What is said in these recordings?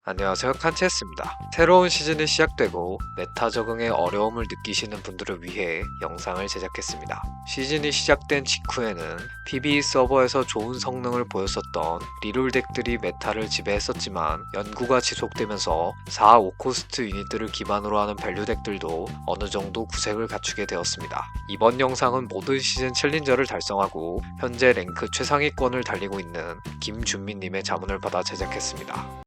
안녕하세요, 칸체스입니다. 새로운 시즌이 시작되고 메타 적응에 어려움을 느끼시는 분들을 위해 영상을 제작했습니다. 시즌이 시작된 직후에는 PBE 서버에서 좋은 성능을 보였었던 리롤 덱들이 메타를 지배했었지만 연구가 지속되면서 4, 5코스트 유닛들을 기반으로 하는 밸류 덱들도 어느 정도 구색을 갖추게 되었습니다. 이번 영상은 모든 시즌 챌린저를 달성하고 현재 랭크 최상위권을 달리고 있는 김준민님의 자문을 받아 제작했습니다.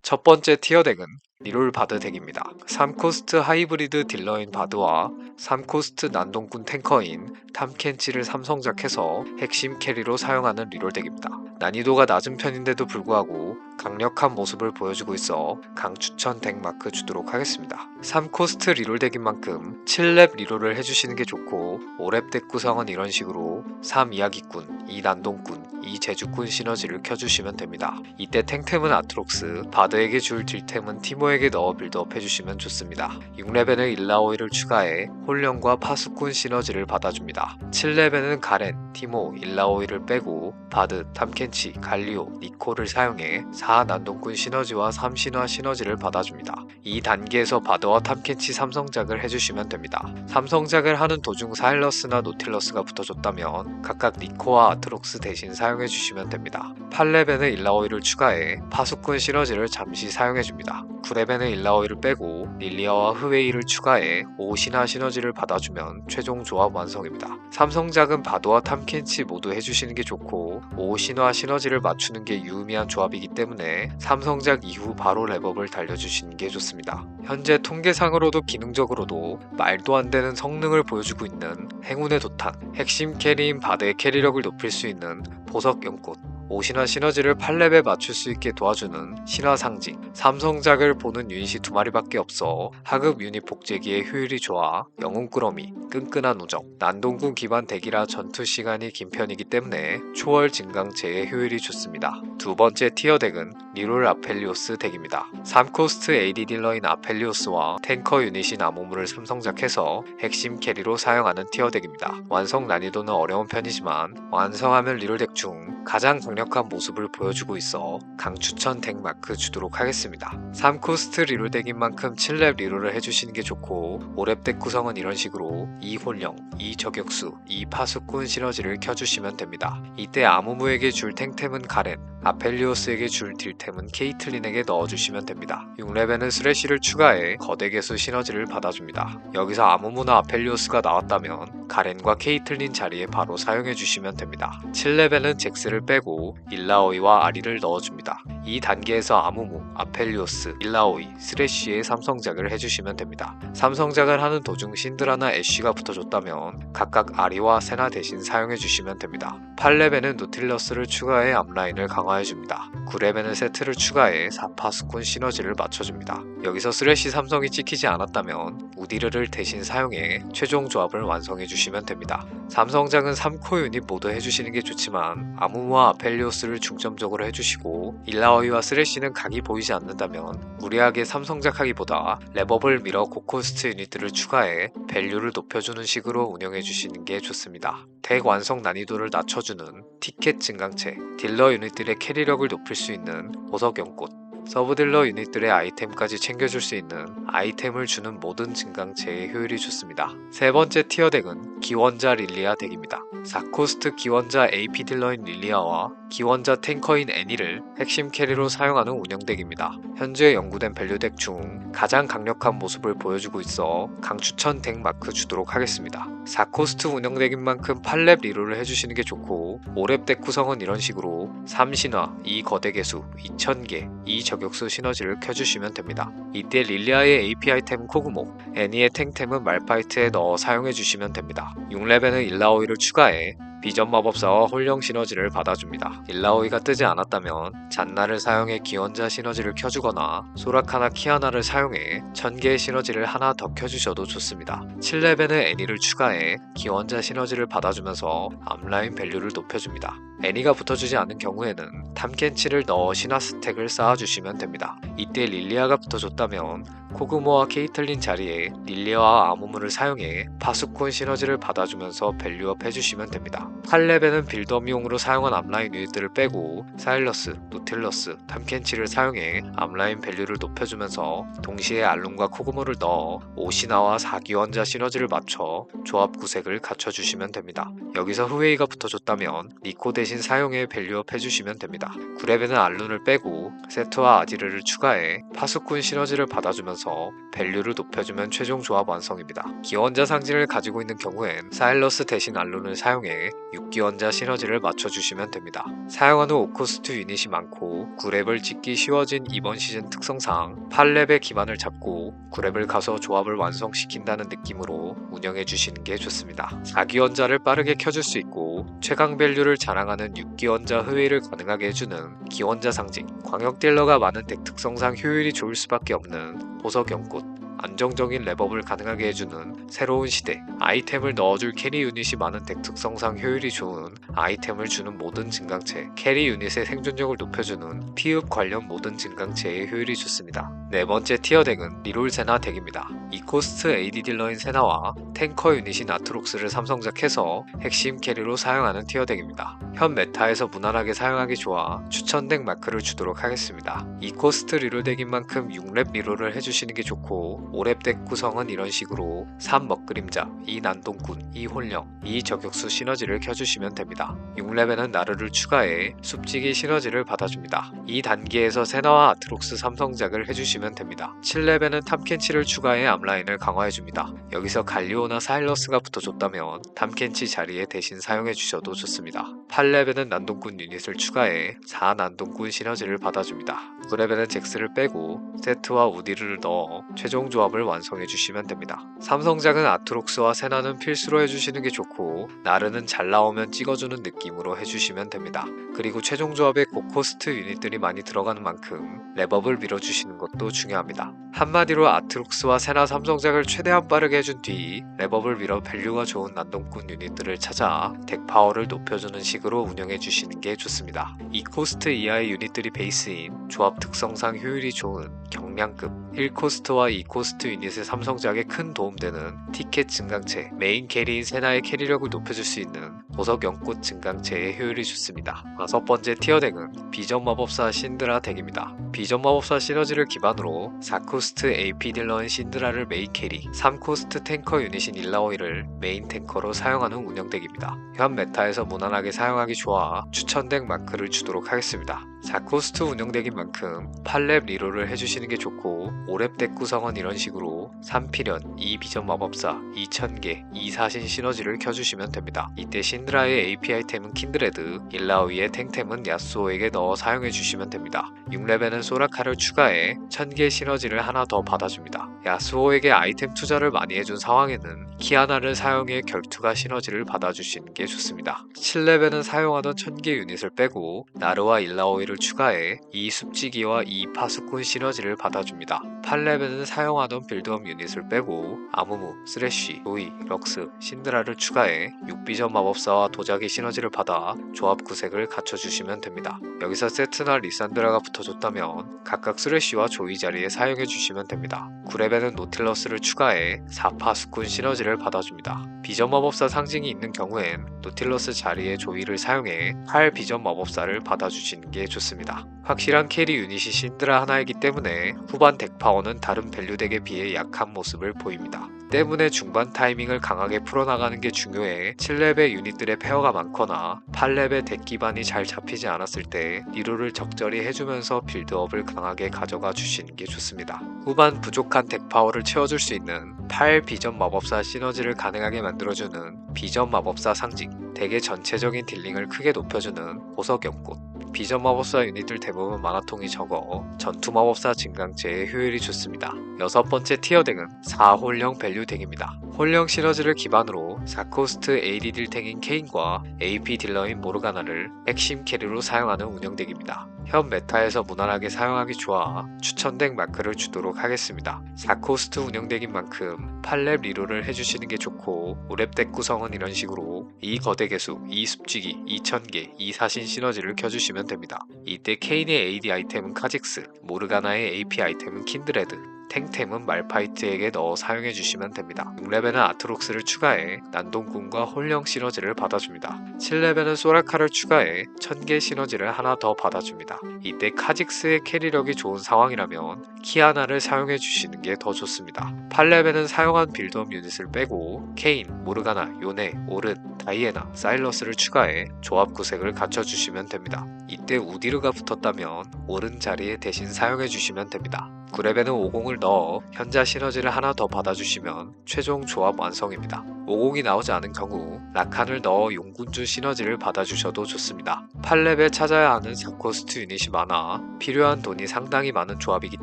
첫 번째 티어 덱은 리롤 바드 덱입니다. 3코스트 하이브리드 딜러인 바드와 3코스트 난동꾼 탱커인 탐켄치를 삼성작해서 핵심 캐리로 사용하는 리롤 덱입니다. 난이도가 낮은 편인데도 불구하고 강력한 모습을 보여주고 있어 강추천 덱 마크 주도록 하겠습니다. 3코스트 리롤 덱인 만큼 7렙 리롤을 해주시는 게 좋고 5렙 덱 구성은 이런 식으로 3 이야기꾼, 2 난동꾼, 2 제주꾼 시너지를 켜주시면 됩니다. 이때 탱템은 아트록스, 바드에게 줄 딜템은 티모에게 넣어 빌드업 해주시면 좋습니다. 6렙에는 일라오이를 추가해 홀령과 파수꾼 시너지를 받아줍니다. 7렙에는 가렌, 티모, 일라오이를 빼고 바드, 탐켄치, 갈리오, 니코를 사용해 4 난동꾼 시너지와 3신화 시너지를 받아줍니다. 이 단계에서 바드와 탐켄치 삼성작을 해주시면 됩니다. 삼성작을 하는 도중 사일러스나 노틸러스가 붙어줬다면 각각 니코와 아트록스 대신 사용해주시면 됩니다. 8렙에는 일라오이를 추가해 파수꾼 시너지를 잠시 사용해줍니다. 9렙에는 일라오이를 빼고 릴리아와 흐웨이를 추가해 5신화 시너지를 받아주면 최종 조합 완성입니다. 삼성작은 바드와 탐켄치 모두 해주시는 게 좋고 5신화 시너지를 맞추는 게 유의미한 조합이기 때문에 삼성작 이후 바로 랩업을 달려주시는 게 좋습니다. 현재 통계상으로도 기능적으로도 말도 안 되는 성능을 보여주고 있는 행운의 도탄, 핵심 캐리인 바드의 캐리력을 높일 수 있는 보석 연꽃, 5신화 시너지를 8렙에 맞출 수 있게 도와주는 신화 상징, 삼성작을 보는 유닛이 2마리밖에 없어 하급 유닛 복제기의 효율이 좋아 영웅 꾸러미, 끈끈한 우정, 난동꾼 기반 덱이라 전투 시간이 긴 편이기 때문에 초월 증강체의 효율이 좋습니다. 두 번째 티어 덱은 리롤 아펠리오스 덱입니다. 3코스트 AD 딜러인 아펠리오스와 탱커 유닛인 아무무를 삼성작해서 핵심 캐리로 사용하는 티어 덱입니다. 완성 난이도는 어려운 편이지만 완성하면 리롤 덱 중 가장 강력한 모습을 보여주고 있어 강추천 덱 마크 주도록 하겠습니다. 3코스트 리롤 덱인 만큼 7렙 리롤을 해주시는 게 좋고 5렙 덱 구성은 이런 식으로 2 홀령, 2 저격수, 2 파수꾼 시너지를 켜주시면 됩니다. 이때 아무무에게 줄 탱템은 가렌, 아펠리오스에게 줄 딜템은 케이틀린에게 넣어주시면 됩니다. 6렙에는 스레시를 추가해 거대 개수 시너지를 받아줍니다. 여기서 아무무나 아펠리오스가 나왔다면 가렌과 케이틀린 자리에 바로 사용해주시면 됩니다. 7렙에는 잭스를 빼고 일라오이와 아리를 넣어줍니다. 이 단계에서 아무무, 아펠리오스, 일라오이, 스레쉬의 삼성작을 해주시면 됩니다. 삼성작을 하는 도중 신드라나 애쉬가 붙어줬다면 각각 아리와 세나 대신 사용해주시면 됩니다. 8렙에는 노틸러스를 추가해 앞라인을 강화해줍니다. 9렙에는 세트를 추가해 4파수꾼 시너지를 맞춰줍니다. 여기서 스레쉬 삼성이 찍히지 않았다면 우디르를 대신 사용해 최종 조합을 완성해주시면 됩니다. 삼성작은 3코 유닛 모두 해주시는 게 좋지만 아무무와 아펠리오스를 중점적으로 해주시고 일라오이와 스레쉬는 각이 보이지 않는다면 무리하게 삼성작 하기보다 랩업을 밀어 고코스트 유닛들을 추가해 밸류를 높여주는 식으로 운영해주시는 게 좋습니다. 덱 완성 난이도를 낮춰주는 티켓 증강체, 딜러 유닛들의 캐리력을 높일 수 있는 보석 연꽃, 서브딜러 유닛들의 아이템까지 챙겨줄 수 있는 아이템을 주는 모든 증강체의 효율이 좋습니다. 세 번째 티어 덱은 기원자 릴리아 덱입니다. 4코스트 기원자 AP 딜러인 릴리아와 기원자 탱커인 애니를 핵심 캐리로 사용하는 운영 덱입니다. 현재 연구된 밸류 덱 중 가장 강력한 모습을 보여주고 있어 강추천 덱 마크 주도록 하겠습니다. 4코스트 운영 덱인 만큼 8렙 리롤을 해주시는 게 좋고 5렙 덱 구성은 이런 식으로 3신화, 2 거대 개수, 2000개, 2 저격수 시너지를 켜주시면 됩니다. 이때 릴리아의 AP 아이템은 코그모, 애니의 탱템은 말파이트에 넣어 사용해주시면 됩니다. 6렙에는 일라오이를 추가해 비전 마법사와 홀령 시너지를 받아줍니다. 일라오이가 뜨지 않았다면 잔나를 사용해 기원자 시너지를 켜주거나 소라카나 키아나를 사용해 1000개의 시너지를 하나 더 켜주셔도 좋습니다. 7렙에는 애니를 추가해 기원자 시너지를 받아주면서 앞라인 밸류를 높여줍니다. 애니가 붙어주지 않은 경우에는 탐켄치를 넣어 신화 스택을 쌓아주시면 됩니다. 이때 릴리아가 붙어줬다면 코그모와 케이틀린 자리에 릴리아와 아무무를 사용해 파수꾼 시너지를 받아주면서 밸류업 해주시면 됩니다. 8렙에는 빌드업용으로 사용한 앞라인 유닛들을 빼고 사일러스, 노틸러스, 탐켄치를 사용해 앞라인 밸류를 높여주면서 동시에 알룬과 코그모를 넣어 오시나와 4기원자 시너지를 맞춰 조합 구색을 갖춰주시면 됩니다. 여기서 후웨이가 붙어줬다면 니코 대신 사용해 밸류업 해주시면 됩니다. 9렙에는 알룬을 빼고 세트와 아지르를 추가해 파수꾼 시너지를 받아주면서 밸류를 높여주면 최종 조합 완성입니다. 기원자 상징을 가지고 있는 경우엔 사일러스 대신 알룬을 사용해 6기원자 시너지를 맞춰주시면 됩니다. 사용하는 5코스트 유닛이 많고 9렙을 찍기 쉬워진 이번 시즌 특성상 8렙의 기반을 잡고 9렙을 가서 조합을 완성시킨다는 느낌으로 운영해주시는 게 좋습니다. 4기원자를 빠르게 켜줄 수 있고 최강 밸류를 자랑하는 6기원자 흐웨이를 가능하게 해주는 기원자 상징, 광역 딜러가 많은 덱 특성상 효율이 좋을 수밖에 없는 보석 연꽃, 안정적인 랩업을 가능하게 해주는 새로운 시대, 아이템을 넣어줄 캐리 유닛이 많은 덱 특성상 효율이 좋은 아이템을 주는 모든 증강체, 캐리 유닛의 생존력을 높여주는 피읍 관련 모든 증강체의 효율이 좋습니다. 네 번째 티어 덱은 리롤 세나 덱입니다. 2코스트 AD 딜러인 세나와 탱커 유닛인 아트록스를 삼성작해서 핵심 캐리로 사용하는 티어 덱입니다. 현 메타에서 무난하게 사용하기 좋아 추천 덱 마크를 주도록 하겠습니다. 2코스트 리롤 덱인 만큼 6렙 리롤을 해주시는 게 좋고 5렙 덱 구성은 이런 식으로 3 먹그림자, 2 난동꾼, 2 홀령, 2 저격수 시너지를 켜주시면 됩니다. 6렙에는 나르를 추가해 숲지기 시너지를 받아줍니다. 이 단계에서 세나와 아트록스 삼성작을 해주시면 됩니다. 7렙에는 탐켄치를 추가해 앞라인을 강화해줍니다. 여기서 갈리오나 사일러스가 붙어줬다면 탐켄치 자리에 대신 사용해주셔도 좋습니다. 8렙에는 난동꾼 유닛을 추가해 4 난동꾼 시너지를 받아줍니다. 9렙에는 잭스를 빼고 세트와 우디르를 넣어 최종 조합을 완성해주시면 됩니다. 삼성작은 아트록스와 세나는 필수로 해주시는 게 좋고 나르는 잘 나오면 찍어주는 느낌으로 해주시면 됩니다. 그리고 최종 조합에 고코스트 유닛들이 많이 들어가는 만큼 랩업을 밀어주시는 것도 중요합니다. 한마디로 아트록스와 세나 삼성작을 최대한 빠르게 해준 뒤 랩업을 밀어 밸류가 좋은 난동꾼 유닛들을 찾아 덱 파워를 높여주는 식으로 운영해주시는 게 좋습니다. 2코스트 이하의 유닛들이 베이스인 조합 특성상 효율이 좋은 경량급 1코스트와 2코스트 유닛의 삼성작에 큰 도움되는 티켓 증강체, 메인 캐리인 세나의 캐리력을 높여줄 수 있는 보석 연꽃 증강체의 효율이 좋습니다. 5번째 티어 덱은 비전 마법사 신드라 덱입니다. 비전 마법사 시너지를 기반으로 4코스트 AP 딜러인 신드라를 메인 캐리, 3코스트 탱커 유닛인 일라오이를 메인 탱커로 사용하는 운영 덱입니다. 현 메타에서 무난하게 사용하기 좋아 추천 덱 마크를 주도록 하겠습니다. 4코스트 운영덱인 만큼 8렙 리롤을 해주시는 게 좋고 5렙 덱 구성은 이런 식으로 3필연, 2비전 마법사, 2000개, 2사신 시너지를 켜주시면 됩니다. 이때 신드라의 AP 아이템은 킨드레드, 일라오이의 탱템은 야스오에게 넣어 사용해주시면 됩니다. 6렙에는 소라카를 추가해 1000개 시너지를 하나 더 받아줍니다. 야스오에게 아이템 투자를 많이 해준 상황에는 키아나를 사용해 결투가 시너지를 받아주시는 게 좋습니다. 7렙에는 사용하던 1000개 유닛을 빼고 나르와 일라오이를 추가해 2 숲지기와 2 파수꾼 시너지를 받아줍니다. 8렙에는 사용하던 빌드업 유닛을 빼고 아무무, 쓰레쉬, 로이, 럭스, 신드라를 추가해 6비전 마법사와 도자기 시너지를 받아 조합 구색을 갖춰주시면 됩니다. 여기서 세트나 리산드라가 붙어줬다면 각각 쓰레쉬와 조이 자리에 사용해주시면 됩니다. 9렙에는 노틸러스를 추가해 4파수꾼 시너지를 받아줍니다. 비전 마법사 상징이 있는 경우엔 노틸러스 자리에 조이를 사용해 8비전 마법사를 받아주시는 게 좋습니다. 확실한 캐리 유닛이 신드라 하나이기 때문에 후반 덱 파워는 다른 밸류 덱에 비해 약한 모습을 보입니다. 때문에 중반 타이밍을 강하게 풀어나가는 게 중요해 7렙의 유닛들의 페어가 많거나 8렙의 덱 기반이 잘 잡히지 않았을 때 리롤을 적절히 해주면서 빌드업을 강하게 가져가 주시는 게 좋습니다. 후반 부족한 덱 파워를 채워줄 수 있는 8 비전 마법사 시너지를 가능하게 만들어주는 비전 마법사 상징, 덱의 전체적인 딜링을 크게 높여주는 보석 연꽃, 비전 마법사 유닛들 대부분 만화통이 적어 전투 마법사 증강체의 효율이 좋습니다. 6번째 티어 덱은 4홀령 밸류 덱입니다. 홀령 시너지를 기반으로 4코스트 AD 딜탱인 케인과 AP 딜러인 모르가나를 핵심 캐리로 사용하는 운영 덱입니다. 현 메타에서 무난하게 사용하기 좋아 추천 덱 마크를 주도록 하겠습니다. 4코스트 운영 덱인 만큼 8렙 리롤을 해주시는 게 좋고 5렙 덱 구성은 이런 식으로 2 거대 개수, 2 숲지기, 2000개, 2 사신 시너지를 켜주시면 됩니다. 이때 케인의 AD 아이템은 카직스, 모르가나의 AP 아이템은 킨드레드, 탱템은 말파이트에게 넣어 사용해주시면 됩니다. 6레벨은 아트록스를 추가해 난동꾼과 홀령 시너지를 받아줍니다. 7레벨은 소라카를 추가해 1000개 시너지를 하나 더 받아줍니다. 이때 카직스의 캐리력이 좋은 상황이라면 키아나를 사용해주시는 게 더 좋습니다. 8레벨은 사용한 빌드업 유닛을 빼고 케인, 모르가나, 요네, 오른, 다이애나, 사일러스를 추가해 조합 구색을 갖춰주시면 됩니다. 이때 우디르가 붙었다면 오른 자리에 대신 사용해주시면 됩니다. 9레벨은 50을 넣어 현자 시너지를 하나 더 받아주시면 최종 조합 완성입니다. 50이 나오지 않은 경우 라칸을 넣어 용군주 시너지를 받아주셔도 좋습니다. 8레벨 찾아야 하는 4코스트 유닛이 많아 필요한 돈이 상당히 많은 조합이기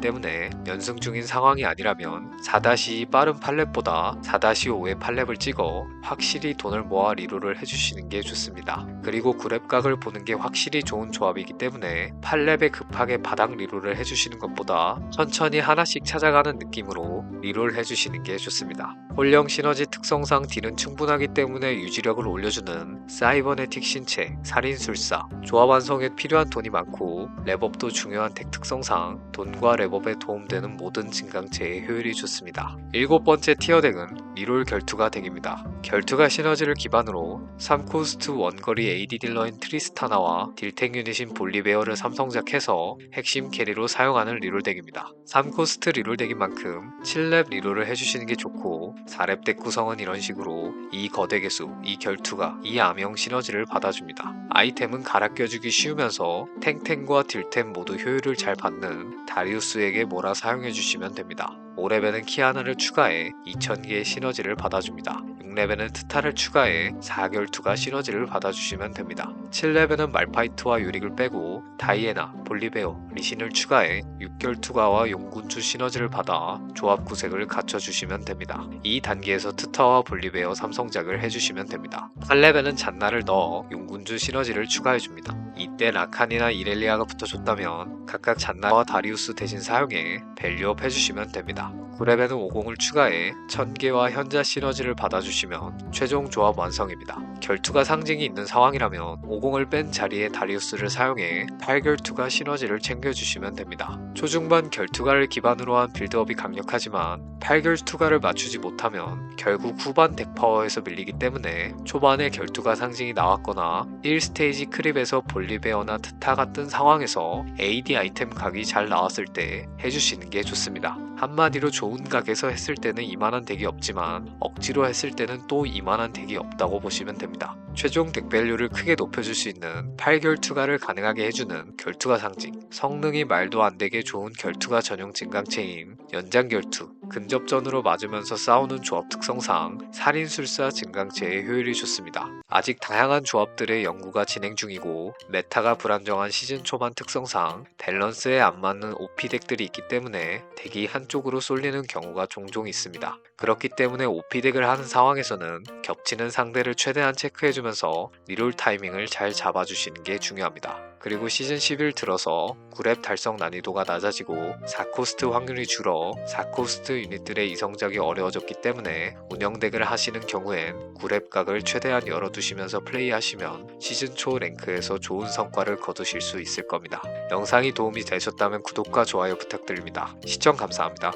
때문에 연승 중인 상황이 아니라면 4-2 빠른 8렙보다 4-5의 8렙을 찍어 확실히 돈을 모아 리롤을 해주시는 게 좋습니다. 그리고 9렙 각을 보는 게 확실히 좋은 조합이기 때문에 8렙에 급하게 바닥 리롤을 해주시는 것보다 천천히 하나씩 찾아가는 느낌으로 리롤 해주시는 게 좋습니다. 홀령 시너지 특성상 딜은 충분하기 때문에 유지력을 올려주는 사이버네틱 신체, 살인술사, 조합 완성에 필요한 돈이 많고 랩업도 중요한 덱 특성상 돈과 랩업에 도움되는 모든 증강체의 효율이 좋습니다. 7번째 티어 덱은 리롤 결투가 덱입니다. 결투가 시너지를 기반으로 3코스트 원거리 AD 딜러인 트리스타나와 딜탱 유닛인 볼리베어를 삼성작해서 핵심 캐리로 사용하는 리롤 덱입니다. 3코스트 리롤 덱인 만큼 7렙 리롤을 해주시는 게 좋고 4렙 덱 구성은 이런 식으로 이 거대 개수, 이 결투가, 이 암영 시너지를 받아줍니다. 아이템은 갈아 껴주기 쉬우면서 탱탱과 딜템 모두 효율을 잘 받는 다리우스에게 몰아 사용해주시면 됩니다. 5레벨은 키아나를 추가해 2000개의 시너지를 받아줍니다. 6레벨은 트타를 추가해 4결투가 시너지를 받아주시면 됩니다. 7레벨은 말파이트와 유릭을 빼고 다이애나, 볼리베어, 리신을 추가해 6결투가와 용군주 시너지를 받아 조합 구색을 갖춰주시면 됩니다. 이 단계에서 트타와 볼리베어 삼성작을 해주시면 됩니다. 8레벨은 잔나를 넣어 용군주 시너지를 추가해줍니다. 이때 라칸이나 이렐리아가 붙어줬다면 각각 잔나와 다리우스 대신 사용해 밸류업 해주시면 됩니다. 9레벨은 50을 추가해 1000개와 현자 시너지를 받아주시면 최종 조합 완성입니다. 결투가 상징이 있는 상황이라면 50을 뺀 자리에 다리우스를 사용해 8결투가 시너지를 챙겨주시면 됩니다. 초중반 결투가를 기반으로 한 빌드업이 강력하지만 8결투가를 맞추지 못하면 결국 후반 덱 파워에서 밀리기 때문에 초반에 결투가 상징이 나왔거나 1스테이지 크립에서 볼리베어나 트타 같은 상황에서 AD 아이템 각이 잘 나왔을 때 해주시는 게 좋습니다. 한마디로 좋은 각에서 했을 때는 이만한 덱이 없지만 억지로 했을 때는 또 이만한 덱이 없다고 보시면 됩니다. 최종 덱 밸류를 크게 높여줄 수 있는 8결투가를 가능하게 해주는 결투가 상징, 성능이 말도 안 되게 좋은 결투가 전용 증강체인 연장결투, 근접전으로 맞으면서 싸우는 조합 특성상 살인술사 증강체의 효율이 좋습니다. 아직 다양한 조합들의 연구가 진행 중이고 메타가 불안정한 시즌 초반 특성상 밸런스에 안 맞는 OP 덱들이 있기 때문에 덱이 한쪽으로 쏠리는 경우가 종종 있습니다. 그렇기 때문에 OP 덱을 하는 상황에서는 겹치는 상대를 최대한 체크해주면서 리롤 타이밍을 잘 잡아주시는 게 중요합니다. 그리고 시즌 11 들어서 9렙 달성 난이도가 낮아지고 4코스트 확률이 줄어 4코스트 유닛들의 이성작이 어려워졌기 때문에 운영덱을 하시는 경우엔 9렙 각을 최대한 열어두시면서 플레이하시면 시즌 초 랭크에서 좋은 성과를 거두실 수 있을 겁니다. 영상이 도움이 되셨다면 구독과 좋아요 부탁드립니다. 시청 감사합니다.